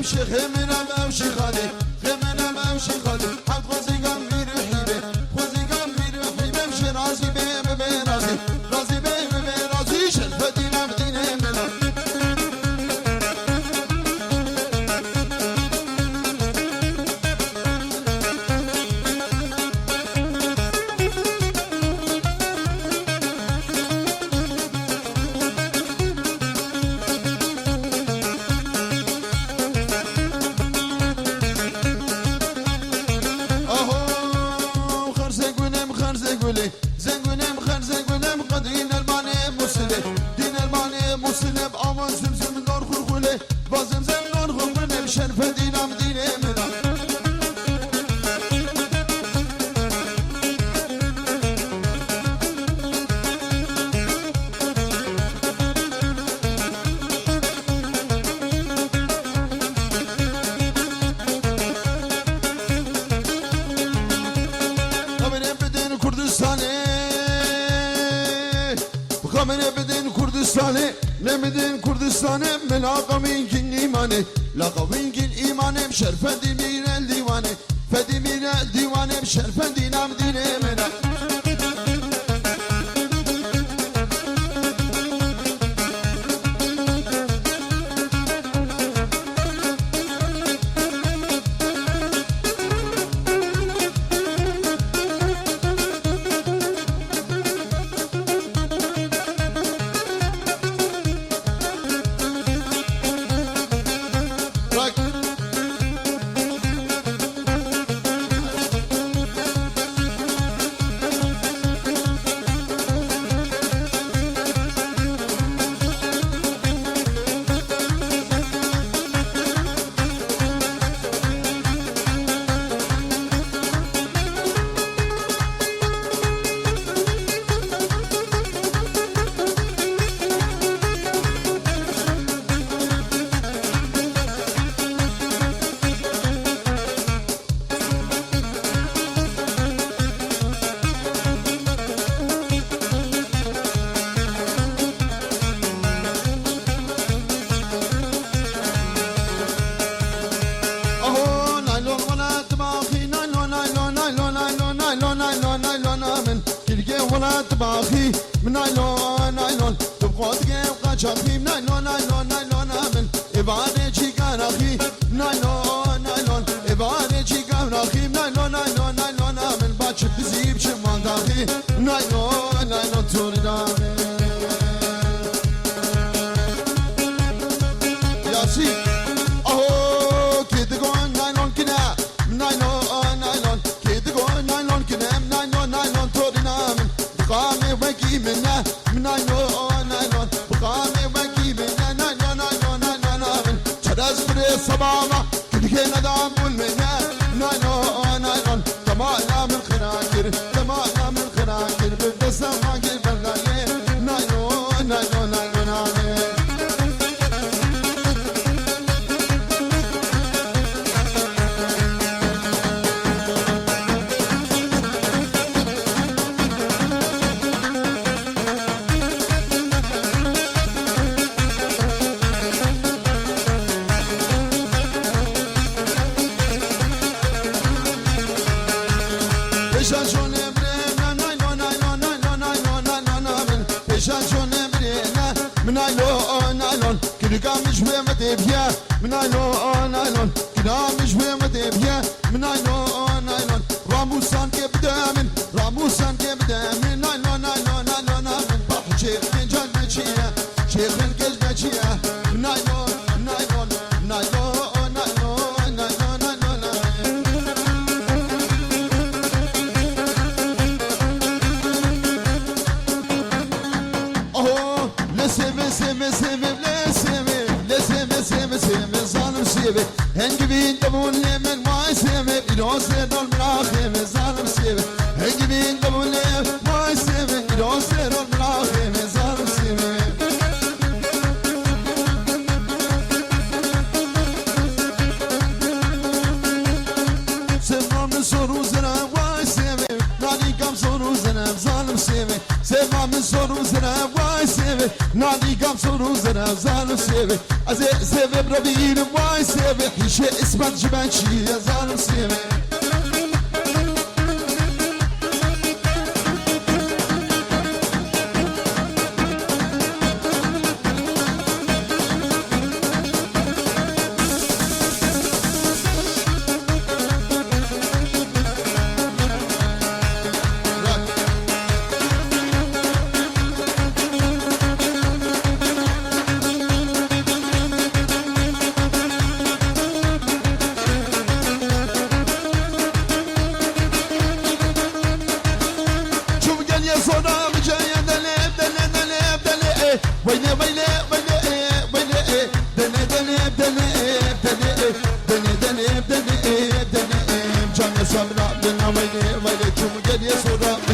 بمشي خمنا بمشي خالي خمنا بمشي خالي حب خوزي قام بيروحي خوزي قام بيروحي بمشي رازي بي رازي رازي بي رازي شلفتنا مدينة منا زنقونم خر زنقونم قدرين الماني مسلم دين الماني مسلم امان زمزم نور خلخله بازمزم نور خلخله شرف دينام ديني منا خامنه بدین کردستانه نمیدین کردستانه ملاقمین کن ایمانه لقبین کن ایمانه شرفندی میره دیوانه فدی میره دیوانه شرفندی نام دینه منه ولاد باخي من نايلون نايلون تبغى تبقى شاخي من نايلون نايلون نايلون من إبعاد شي كان أخي نايلون نايلون إبعاد شي كان أخي نايلون نايلون نايلون من باتش بزيب شمان داخي نايلون نايلون توري داخي ياسين أهو كده قون نايلون كنا نايلون نايلون كده قون نايلون كنا نايلون نايلون توري نامن بقامي وكي منا من نايلون نايلون بقامي وكي منا نايلون نايلون نايلون شراز بري صبامة كده كنا دامون منا نايلون نايلون تمانا من خناكر تمانا من خناكر بالدسة ماكر بلغاية نايلون نايلون نايلون من نايلون نايلون كده قامش بمدي بيا من نايلون نايلون كده قامش بمدي بيا من نايلون نايلون راموسان كبدا من راموسان كبدا من نايلون نايلون نايلون من بحر شيخ الجن بشيا شيخ الجن بشيا نايلون نايلون نايلون نايلون نايلون اوه لسه سيبي سيبي ظالم سيبي هنجبين دبون من ما سيبي يدوس دول مراخي ظالم سيبي هنجبين دبون ما سيبي يدوس دول مراخي ظالم سيبي سيبنا من سورو زنا واي سيبي نادي كم سورو زنا ظالم سيبي سيبنا من سورو زنا واي سيبي نادي كم سورو زنا يا ظالم سيبي أزي سيبي بربين واي سيبي حيشي اسمك جبانشي يا ظالم سيبي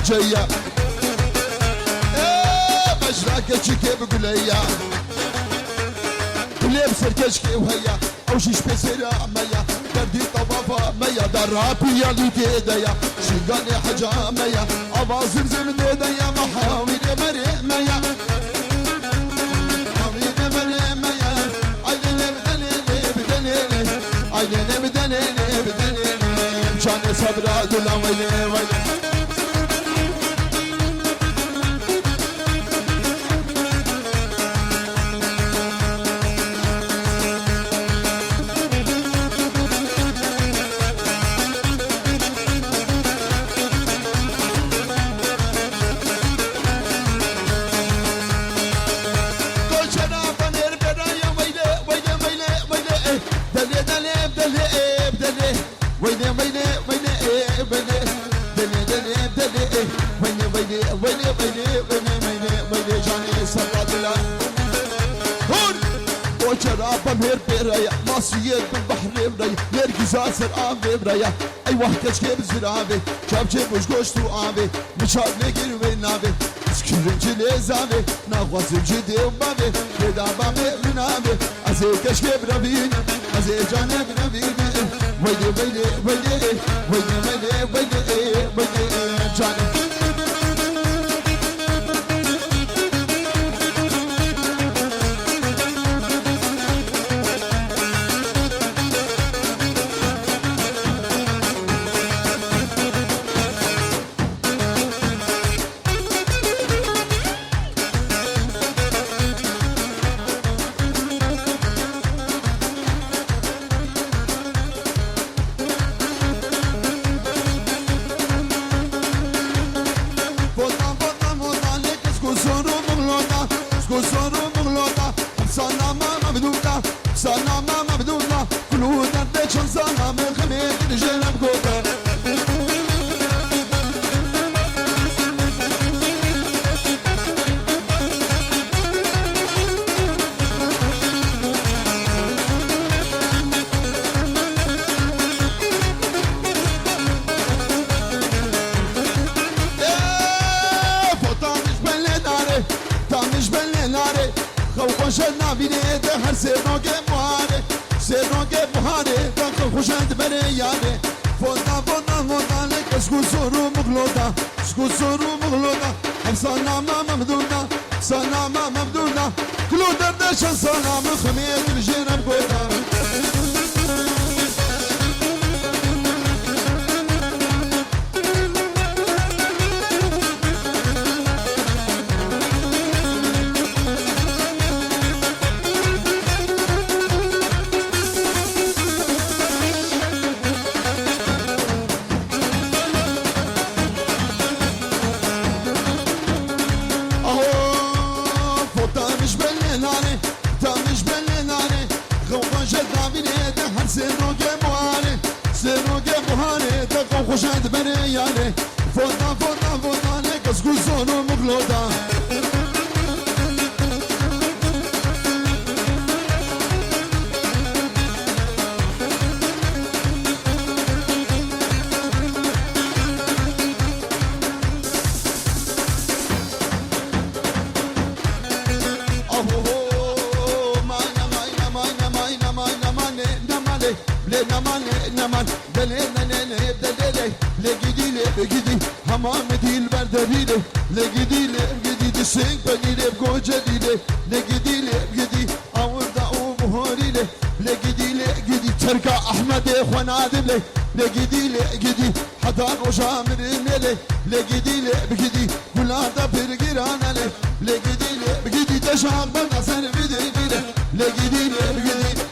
جاية مشراكة شكي بقوليا ولبس الكشكي وهيا أو شيش بسيرة ميا دردي طوافة ميا درابي يالي تيديا شنقاني حاجة ميا أبا زمزم تيديا محاوي مري ميا محاوي مري ميا عيني بدنيني عيني بدنيني جاني صبرا دولا ويلي بمهر بريا ماسية بالبحر بريا يركز عسر آبي بريا أي واحد كشكي بزرابي كابشي بوش قوشتو آبي مشاد نقير وينابي سكرم جلي زابي ناغوازم جدي وبابي بدا بامي منابي أزي كشكي برابين أزي جاني برابين ويلي ويلي ويلي ويلي ويلي ويلي جاني خوشند بره یاده فوتا لک اسکو سرو مغلودا هم ساناما ممدودا کلو دردشان ساناما خمید بجنم گودا خوشند بره یاره فوتا لک اسکو سرو مغلودا Hamam edil berderiyle Le gidile gidi sink benile goca dile Le gidile gidi خرقة أحمد إخوان آدم لي لقيدي لقيدي حتى روشا من ملي لقيدي لقيدي ولا دبر جيران لي لقيدي لقيدي تشعر بنصر بدي بدي لقيدي لقيدي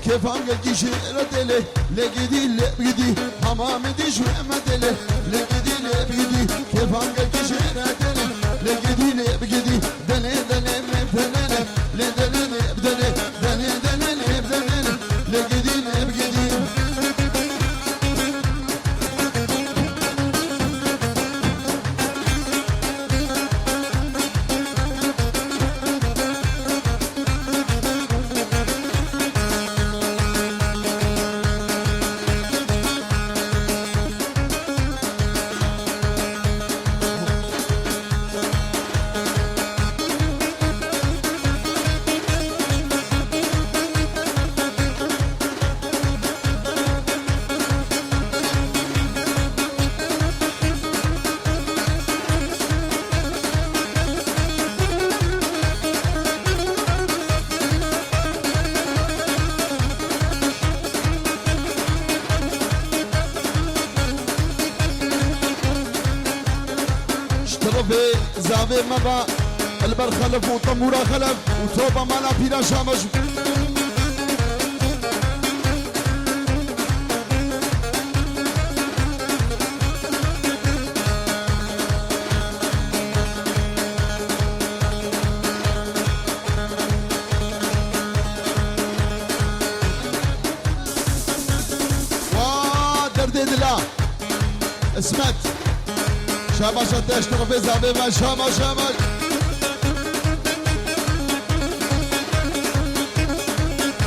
كيفان قلقي شيرتلي لقيدي لقيدي حمامتي شوي مدلي لقيدي لقيدي كيفان قلقي شيرتلي لقيدي لقيدي دلي دلي مبدلي لدلي مبدلي دلي دلي مبدلي لقيدي لقيدي زاوي مبا البر خلف وطمورا خلف وتوبة مالا بيرا شامش دردي دلا اسمت شاباش تاش تغفي زعبي ما شاباش شاباش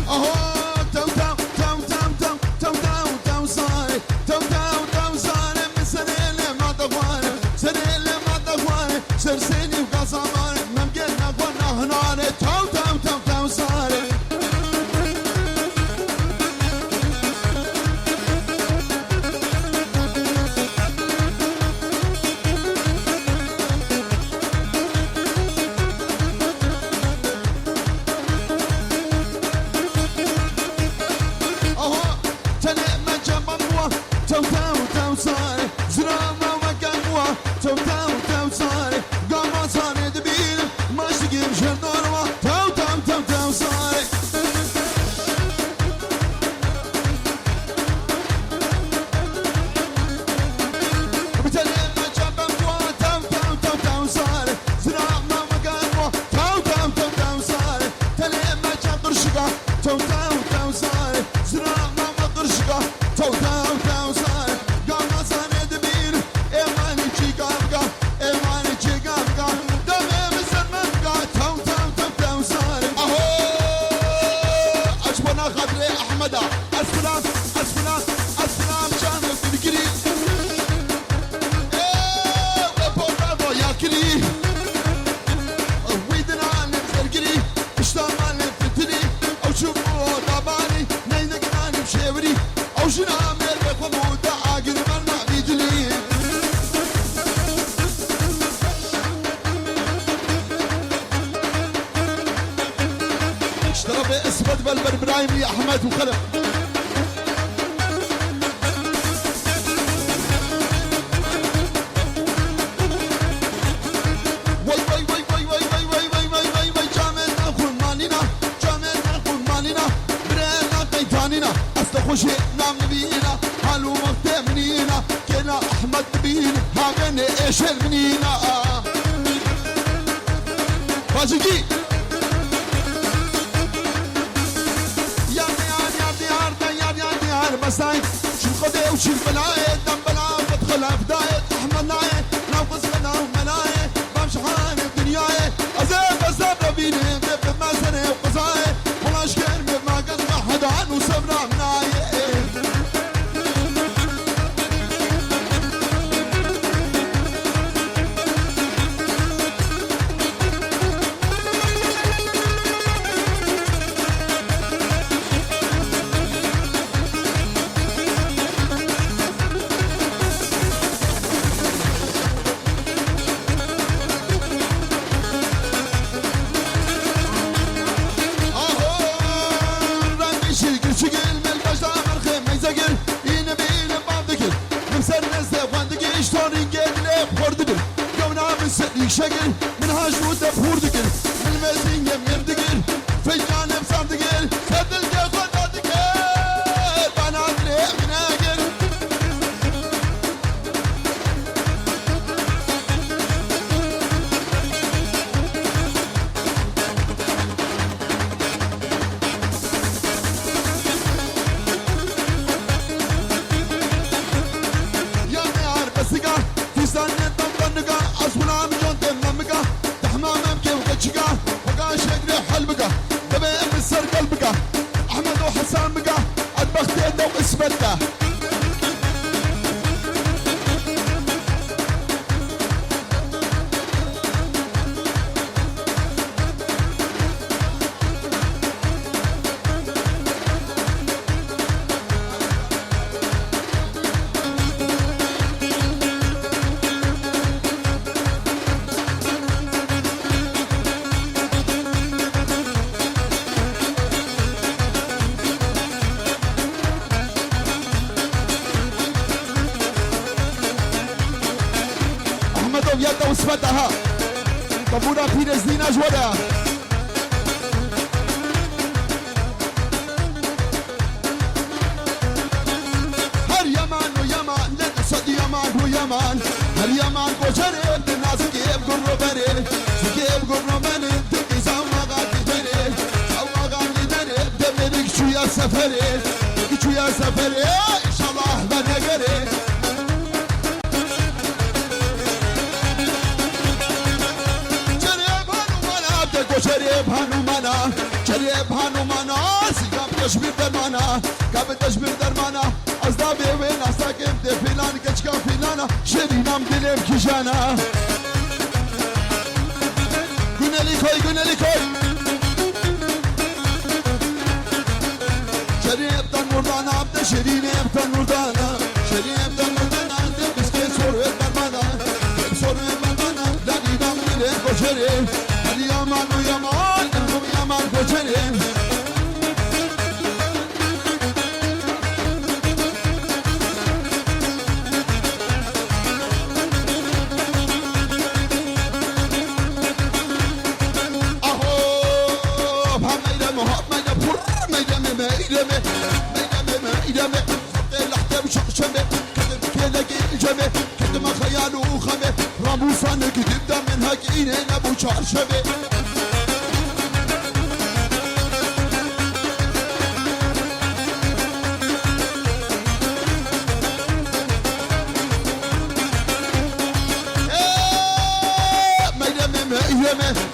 اهو تو تو تو تو تو تو تو تو صاري تو تو تو صاري من سنة اللي ما تغواني سنة اللي ما تغواني سرسيني وقصاماني ممكن اكون هناني تو تو تو تو صاري اسود بلبل ابراهيم يا احمد وخلف وي وي وي وي وي وي وي وي وي وي وي جامل ناخذ مالنا جامل ناخذ مالنا برينا قيتاننا استخوشي نام نبينا حلو مفتمنينا كنا احمد نبينا هاغني ايش المنينا باجيكي مساي شو الخدي وشو البلاية دم بلا بدخل بداية احمد ناية ناقص بلا وملاية بمشي حالي بدنياي ازيب ازيب ربيني غيب ما سنة وقصاية ولا اشكر ما قد واحد عنه وصبرا مناية شقل من هاشود بخور دقل من المزين يمير دقل فجان بسام دقل سد الجاخد دقل بنات لي من اقل يا ميار بسقا في سنة دمدنقا أصبنا مجون تممقا تحمام أمكي وكتشقا وقا شقري حلبقا تبي مسر قلبقا أحمد وحسان بقا أطبخت يده وإسبته يده وسفتها طبونا في نزلين أجودها هر يمان ويمان لنصد يمان ويمان هر يمان وجرب الناس كيف قروا بري كيف قروا بري تبقي زوغات جري زوغات جري دمرك شو يا سفري شو يا سفري إن شاء الله بنقري شريب هنومانا شريب هنومانا سيقام تشبير درمانا قام تشبير درمانا أصدابي وين أستاكم تفلان كشكا فلانا شرينام دلم كيجانا قلنا لي خوي شريب تنوردانا عبد شرينيب تنوردانا شريب تنوردانا عبد بسكين سوروي درمانا سوروي درمانا لاني نام دلم كشريب يامان ويامان انهم يامان كوچرين اهو بحميدم وهبميدم فر ميدم خطي لحتى بشقشمه كدم كيلقي الجمه كدم خيال وخمه راموسان كدم دم من هكينه ابو شارشبه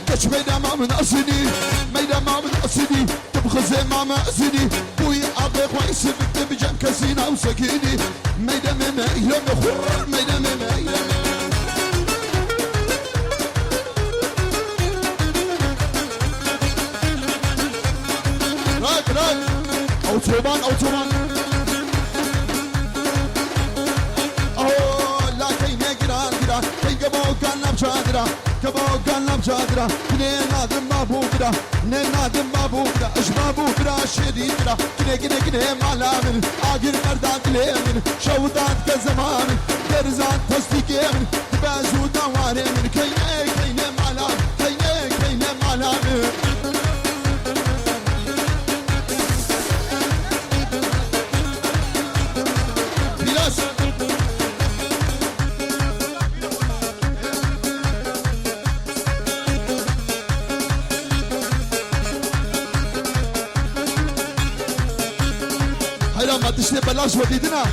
كش ميدا ما من أصلي ميدا ما من أصلي تبخزي ما مأزني بوي أبي كويس بكتب جم كسينا وسكيني ميدا مما يلم خر ميدا مما يلم راك أو توبان لا كينا جران كي قبو كان نبشادرا كبو كان نبشادرا كني نادم بابوكرا كني نادم بابوكرا اش بابوكرا شديدرا كني مالامن آخر مردان تليمن شودان كزمان درزان تصديقين تبازو دوارين كينا مالام كينا مالامن ما تشتي بلاش وديدنا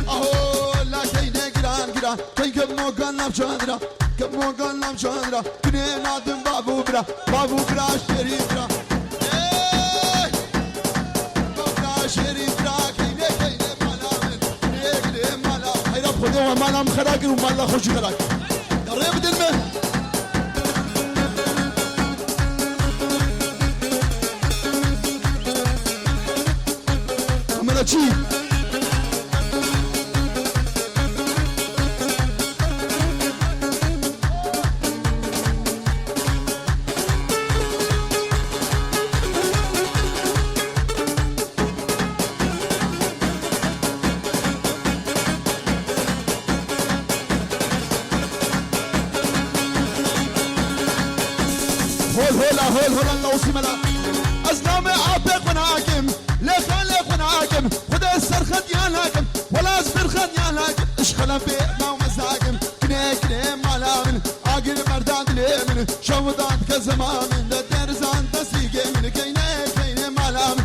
اهو لا كينا جران كي كمو قلنا بشادرا كمو قلنا بشادرا كني نادم بابو برا شريف برا بابو شريف برا كينا مالامن كينا مالام حيرب خدوه مالام خراقر ومالا خوش خراقر قريب دلمه Cheap. هول هولا هول هولا الله ملا أزلام عابق وناكم لخالق وناكم خدا السرخد يا لاكم ولا أصبر خد يا لاكم إش خلفي ما ومزاكم كني كني مالامن عاقل مردان دليمن شودان كزمامن درزان تسيقي من كيني كيني مالامن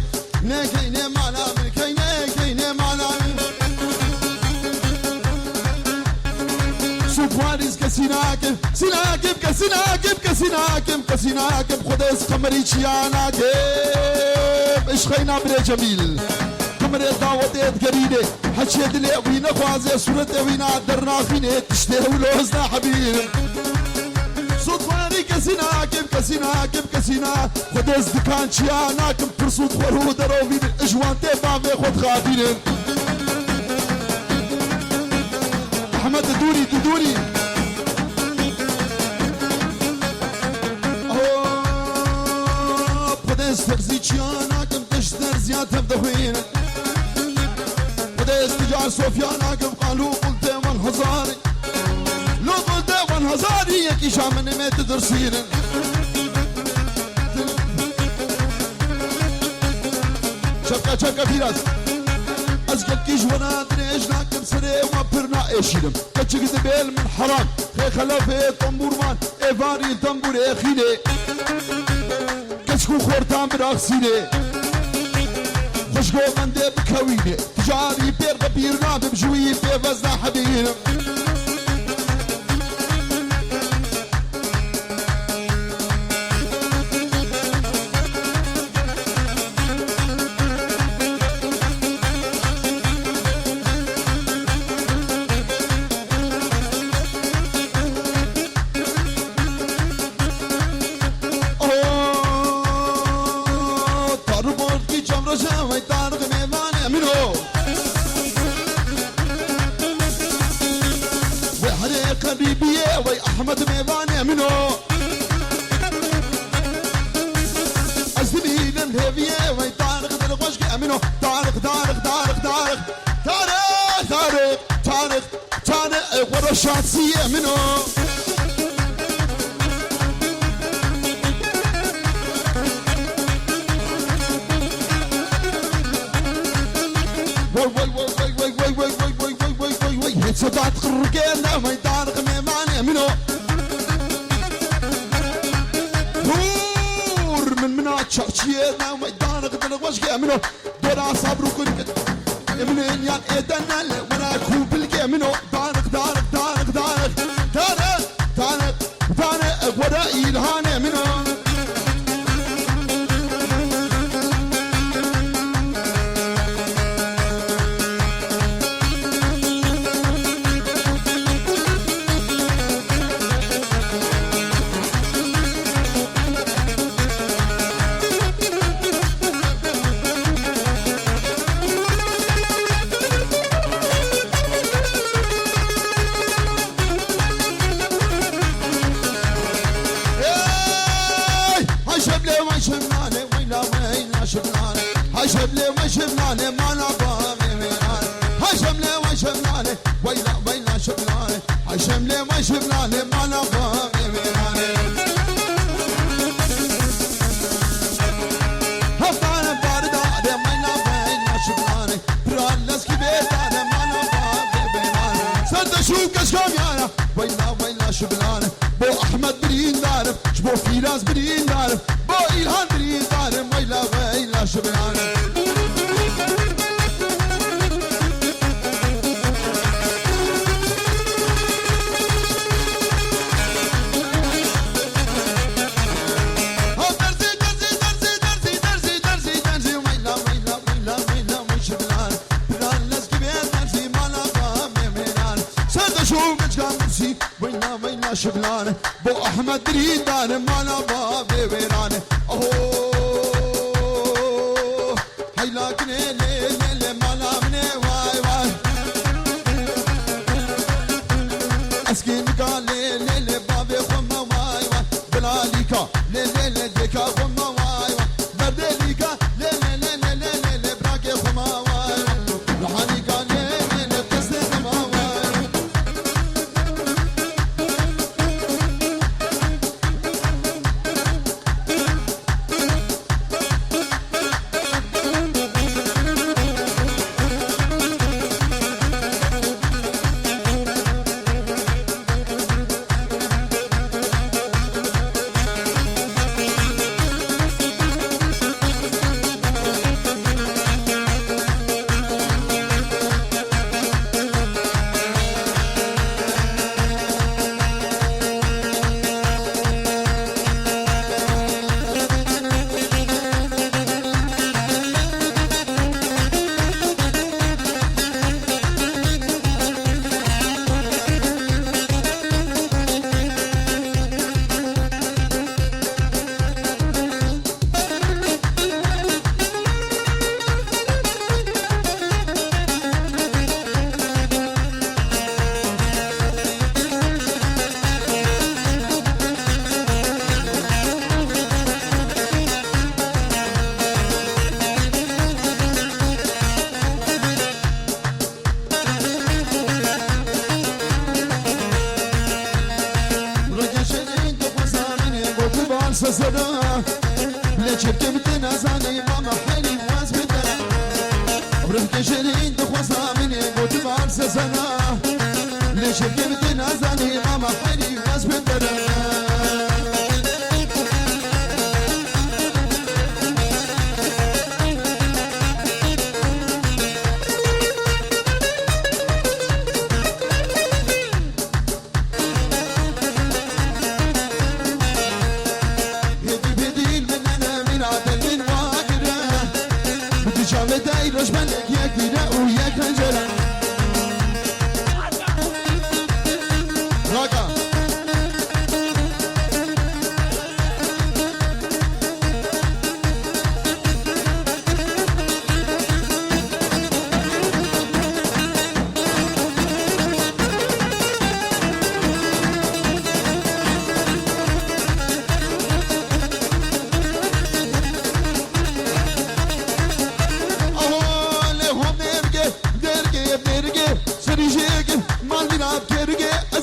ne kayne malamın kayne malamın Sufariz kesinakım sinakım kesinakım Khudes kameri çiyanakım İşkayna bre cemil kameri davet et geride Haçyed le vina khwaze suret vina dernakhine tişte ulozna habib صوتواني كسينا خدز دكان شياناكم برصوت خورو دروبين اجوان تيبامي خود خابين احمد دوري خدز ترزي شياناكم تشتر زيادة بدخوين خدز تجار صوفياناكم قالوا قلت من هزاري لو قلت من هزاري يكي شامن ما تدرسين شبكة فيراز أزقل كيش وانا دريش ناكم سري وما برنا ايشينم كتشك دبيل من حرام خي خلافي طنبورمان ايفاري طنبور اخيني كتشكو خورتان براخسيني خشكو من دي بكويني تجاري بير غبير نابم جوي بيفزنا حبينم أحمد ميباني منو أزمين الهبية وي طارق دلقوشك منو طارق ورا الشاطسية منو وي صدات قرقينا وي طارق ميباني منو شخصيتنا وميدانك دلقوشك منو دورا صبرو كنك منين يان ايدنا وانا كوب القي منو دارك ورا إلهاني منو شبلاني ما نبغى ميران هشملي وشبلاني ويلا شبلاني هشملي وشبلاني ما نبغى ميران هفتان باردة ما نبغى شبلاني برالس كبيرة ما نبغى ميران سد شو كشكم يانا ويلا شبلاني بو أحمد برين دارب شبو فيراز برين دارب بو إلهان برين دارب ويلا شبلاني شبلانه بو احمد ريدان مانا بابي ويرانه اوه هاي لكن ليل مانا مني واي اسكن قال ليل بابي خما واي بلاليكا ليل ديكا خما واي بردليكا ليل براكي خما واي لحاني قال ليل قصدي خما واي سسنا لشركة بدنا زاني ماما حالي واز بدنا برفق شرين دخوصا مني قوت بار سسنا لشركة بدنا زاني ماما حالي واز بدنا روش ملك ياك بناء وياك هنجرة راقة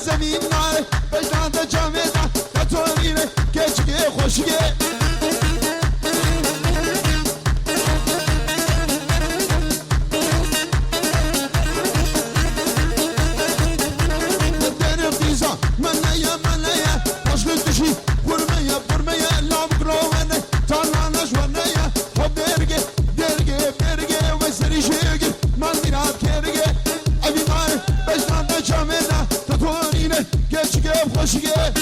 زمین نای بجنان جامعه کتونیه کشکی خوشگه در افتیزا من نیا پشت کشی برمیا لام گروهنه تانانش ونیا خب درگه و سری شگی من میرم کرگه امی نای بجنان جامعه تونینه کشکی خوشگه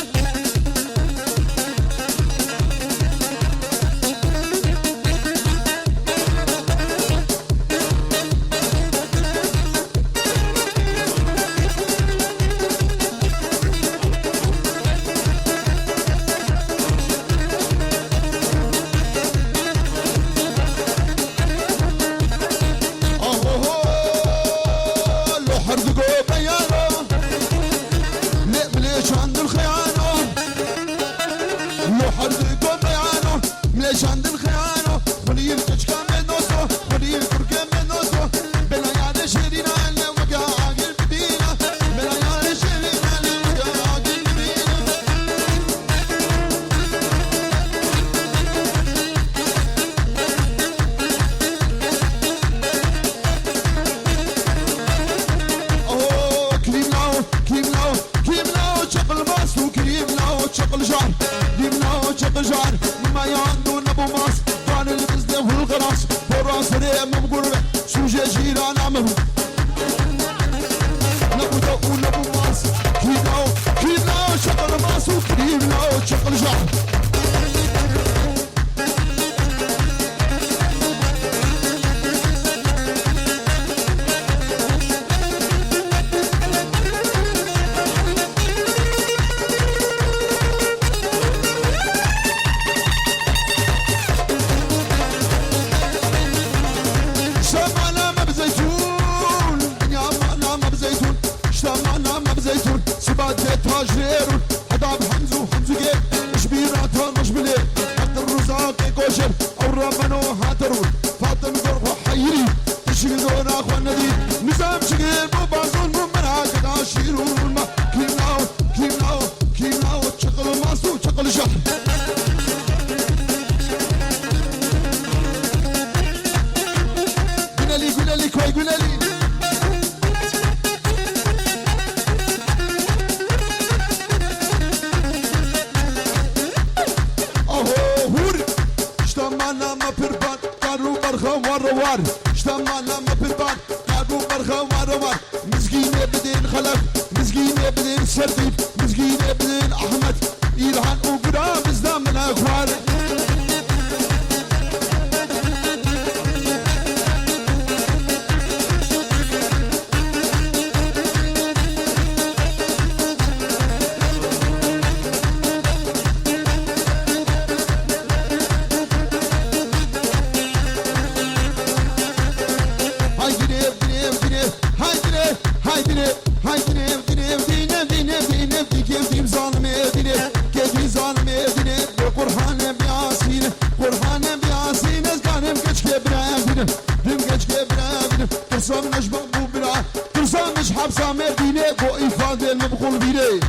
حبسة مدينة بو إفادة المبخول بيدي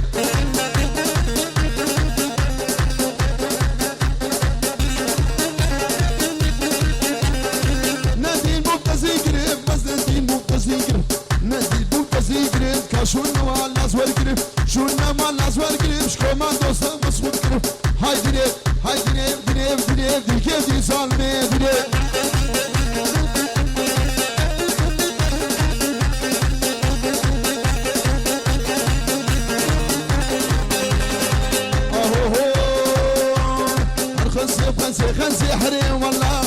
شمان دوستم مسعود کنم های دینه های دینه دینه دینه دیگه دی سالمه دینه خنزي حريم والله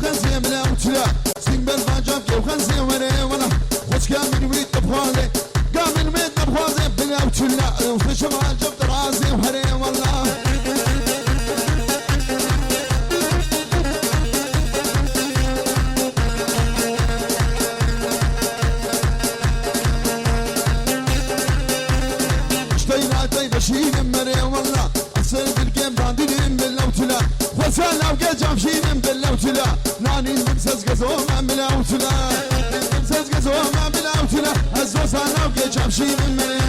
خنزي ملا وتلا سين بالفاجاب كيف خنزي وري والله خوش كامل ويد بخوازي كامل ويد بخوازي بلا وتلا وخش ما جبت راسي وحري والله اشتينا طيب شيء مري والله بالجيم باندين باللوتلا وسالا وجام شين باللوتلا ناني نمسز قزوما باللوتلا نمسز قزوما باللوتلا هزو سالا وجام شين باللوتلا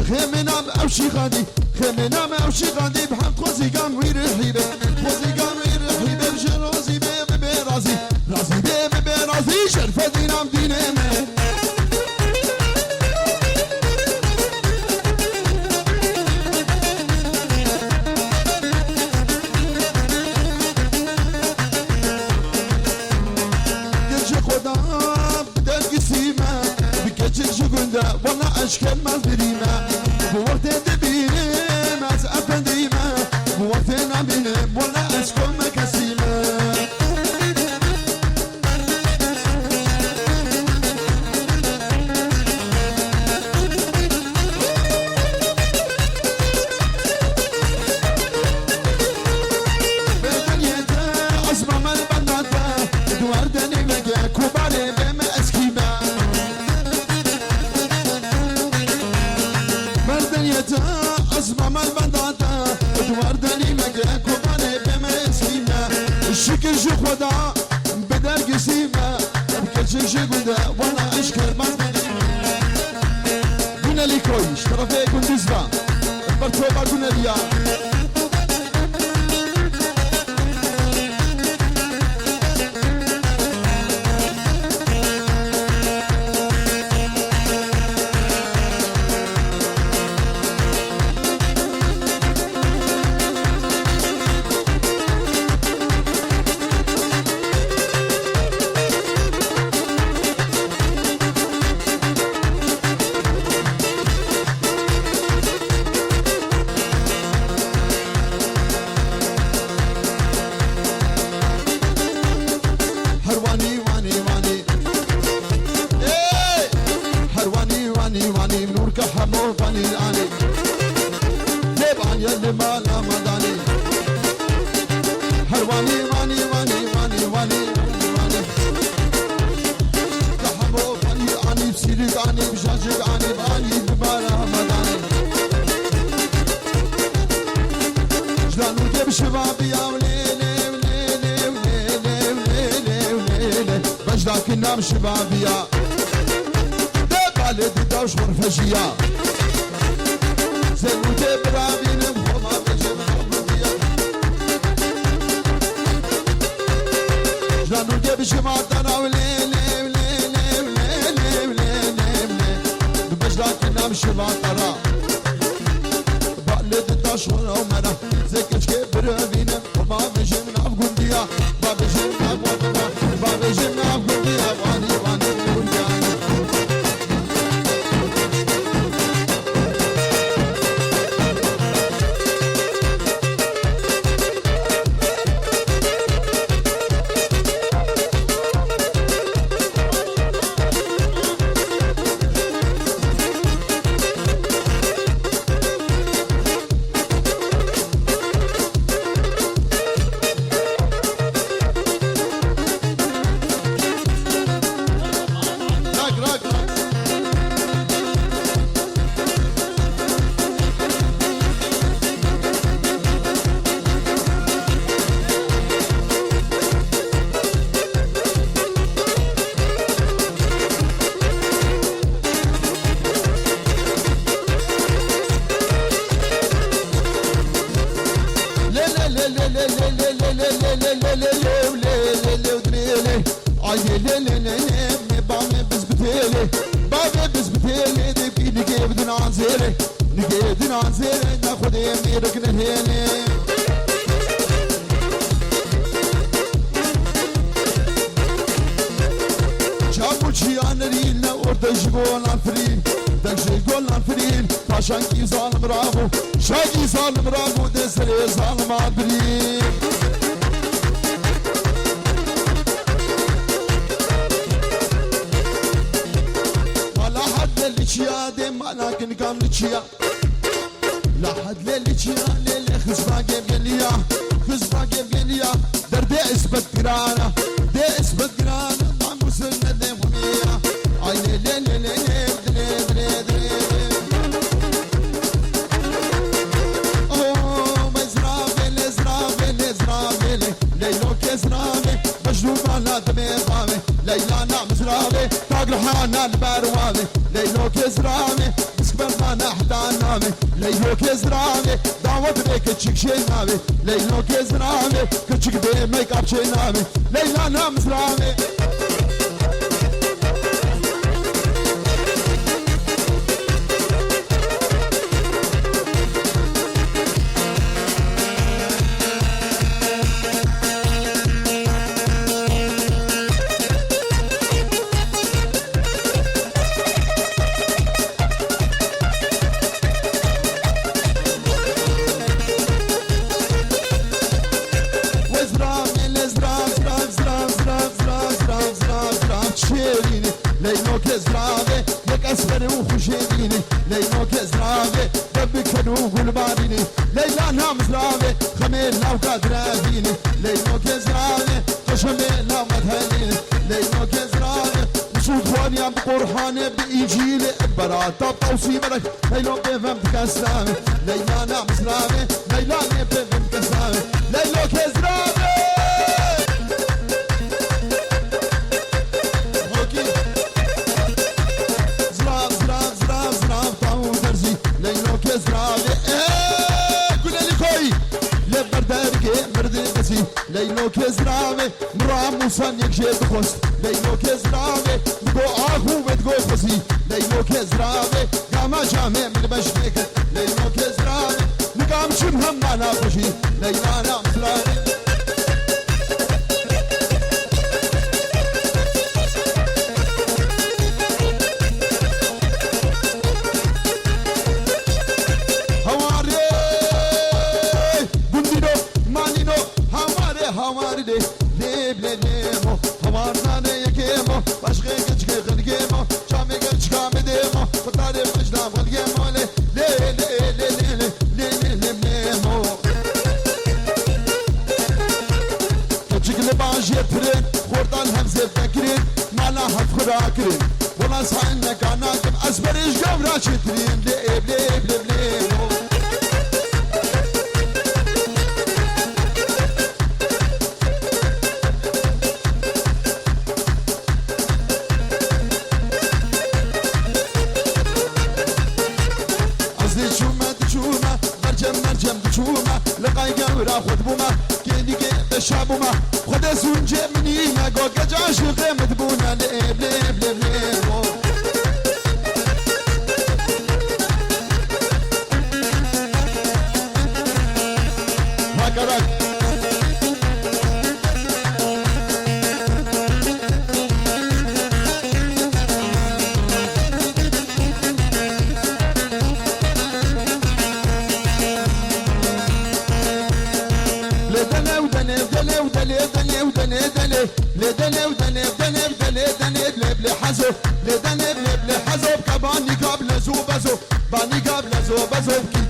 خمنا أوشي غادي خمنا ما أوشي غادي بحق خوزي قام وير حيبة خوزي قام وير حيبة بجروزي بي رازي رازي بي رازي شرفة دينام دينام قلش خدا بدل قسيمة بكتش جقندا والله أشكال ما بريمة بوقت دبينم از افنديمه بوقت نبينم ولا اسكم كسيمه بدنيته عزمه من بناته دوار دني مجا كباري بما اسكيمه بدنيته عزمه من بناته دوار دني مجا كباري بما اسكيمه الشكل جو خدا بدر قسيمه بكل شيء قلده والله اشكر ما قلنا لي كويش طرفي كندزبا برتوبه قلنا لي حمو فاني الاني يبان يلي مالا مداني هرواني واني واني واني واني واني كحمو فاني الاني بسيرك اني بشاجك اني باني بمالا مداني جلانو جيب شبابي يا وليلي وليلي وليلي وليلي وليلي بجداك النام شبابي يا دي دوش مرفشيا زلوتي برابين بخوما بجم خمديا جانو جيب شماتنا وليلي وليلي وليلي وليلي بجداك نام شماتنا بالد دوش مرمنا زكش كي برابين بخوما بجم نام خمديا بابجم نام خمديا بابجم نام خمديا واني واني ولياني لي لي لي لي بامي بزبتيلي بامي بزبتيلي دبي نجيب دنانزيلي نجيب دنانزيلي ناخد يميرك نهيلي جابو چیان ریل نه اردش گولان فرین دنش گولان فرین پاشان کی ظالم رابو شاگی ظالم رابو دسر ظالم آبرین ولا حد للچیا ده مالکن کام لچیا لا حد للچیا لل خزبا گلیا خزبا گلیا درد اسبت گرانا ده اسبت گرانا مسلنا دمومية أي لي لي لي لي لي لي أوه مزرابي لزرابي لزرابي ليلو كزرابي مجنون على دمي ضامي ليلانا مزرابي طاقر حانا البروامي ليلو كزرابي مسكبر خانا حتى نامي ليلو كزرابي دعوت بيك تشيك شي نامي ليلو كزرابي كتشيك بي ميك اب شي نامي ليلانا مزرابي ليلو كزرابي لك أسفر وخشيديني ليلو كزرابي دبك فنوق والباريني ليلا نام زرابي خميل لو قادرابيني ليلو كزرابي خشميل لو مدهليني ليلو كزرابي وصوت خوانيا بقرحاني بإيجيلي برات توصي ملك ليلو بفهم تكسرامي ليلا نام زرابي ليلا بفهم تكسرامي ليلو كزرابي ليلو كزرامي مرام موسان يكشيد خوست ليلو كزرامي بقو آخو بتقو خسي ليلو كزرامي قاما جامي من بشتك ليلو كزرامي نقام شبهم معنا خشي ليلانا مزرامي راكرين ولا صحنا كاناكم أسبريش قبرا شترين ليب ليب ليب ليب أصلي شومة تشومة مرجم مرجم تشومة لقاي قبرا خد بوما كيني كي تشابوما خد سونجي مني ما قوكا جاشقي مدبونا ليب ليب ليب ليب هكذا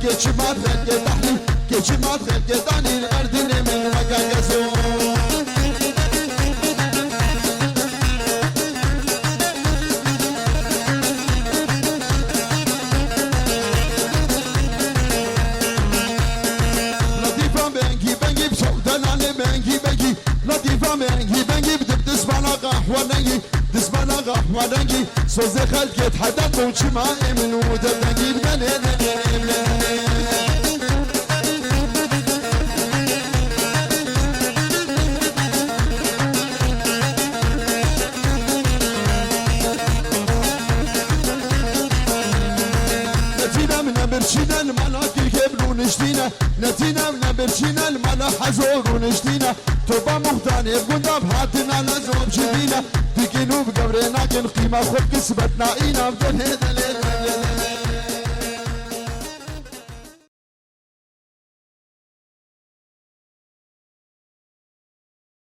كيش ما تخلي تحلي كيش ما تخلي تاني الأرض من مكان قزو لطيفة بنجي بنجي بشوطة نالي بنجي بنجي لطيفة بنجي بنجي بدبدس بلا قهوة نجي دس بلا قهوة نجي صوزي خلقت حدا بوش ما من ودا بنجي بنجي تاني بقولنا بهاتنا لازم شبينا تكينو بقبرنا كن قيمة خود كسبتنا إينا بدل هذا